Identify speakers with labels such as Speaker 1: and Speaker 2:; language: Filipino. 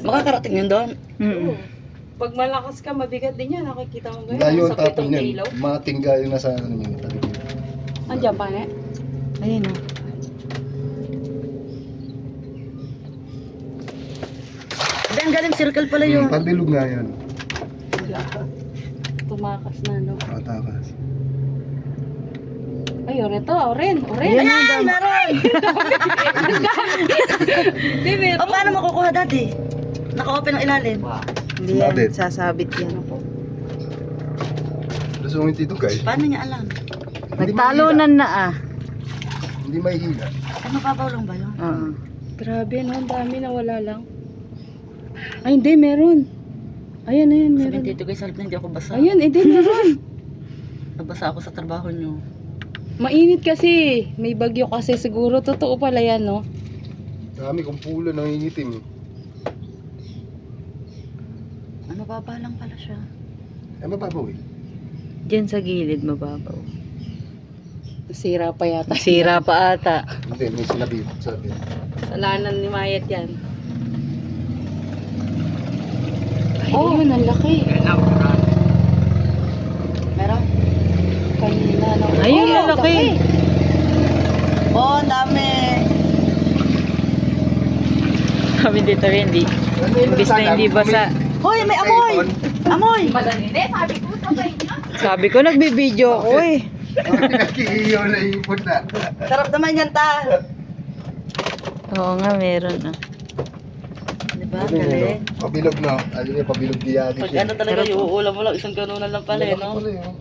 Speaker 1: Makakarating yun doon.
Speaker 2: Oo. Pag malakas ka, mabigat din yan. Nakikita mo ba
Speaker 3: Layo
Speaker 2: yun?
Speaker 3: ang
Speaker 2: Sa pitong
Speaker 3: tapon yan.
Speaker 2: ilaw.
Speaker 3: Matingga yung nasa ano yun.
Speaker 2: Andiyan pa nga.
Speaker 1: Ayun o. Hindi, ang galing circle pala yun.
Speaker 3: Pabilog nga yan.
Speaker 2: Tumakas na, no?
Speaker 3: Matakas.
Speaker 2: Ay, ito. Oren.
Speaker 1: Ayun na, meron.
Speaker 2: Hindi, meron.
Speaker 1: O, paano makukuha dati? Naka-open ang ilalim.
Speaker 4: Hindi
Speaker 3: Sabit.
Speaker 4: yan, sasabit yan.
Speaker 3: Lusungin dito guys.
Speaker 1: Paano niya alam?
Speaker 4: Nagtalunan na ah.
Speaker 3: Hindi may hila.
Speaker 1: Ay, mababaw lang ba yun?
Speaker 4: Oo.
Speaker 2: Grabe, no? Ang dami na wala lang. Ay, hindi. Meron. Ayan, meron.
Speaker 1: Sabihin dito guys, halip na hindi ako basa.
Speaker 2: Ayun, hindi meron.
Speaker 1: Nabasa ako sa trabaho nyo.
Speaker 2: Mainit kasi. May bagyo kasi siguro. Totoo pala yan, no?
Speaker 3: Dami kong pulo nangingitim.
Speaker 1: Ano, baba lang pala siya.
Speaker 3: Ay mababaw eh.
Speaker 4: Diyan sa gilid mababaw.
Speaker 2: Nasira pa yata.
Speaker 4: Sira pa ata.
Speaker 3: Hindi, may sinabi. Sabi.
Speaker 2: Salanan ni Mayet yan. Ay, yun, ang laki.
Speaker 1: Meron?
Speaker 2: Kanina, no?
Speaker 4: Ayun,
Speaker 2: Oh,
Speaker 4: ang laki.
Speaker 1: Oh, ang dami.
Speaker 4: Kami dito rin, hindi. Imbis na hindi basa.
Speaker 1: Hoy, may amoy! Amoy!
Speaker 4: Sabi ko, nagbibideo ako eh.
Speaker 3: Nakikiyo na ipon na.
Speaker 1: Sarap naman yan, ta.
Speaker 4: Oo nga, meron ah.
Speaker 1: Diba? Galing.
Speaker 3: Pabilog na. Ano yung pabilog diyan.
Speaker 1: Pag ano talaga, iuulam mo lang, isang ganunan lang pala, eh, no?
Speaker 3: Pala yun.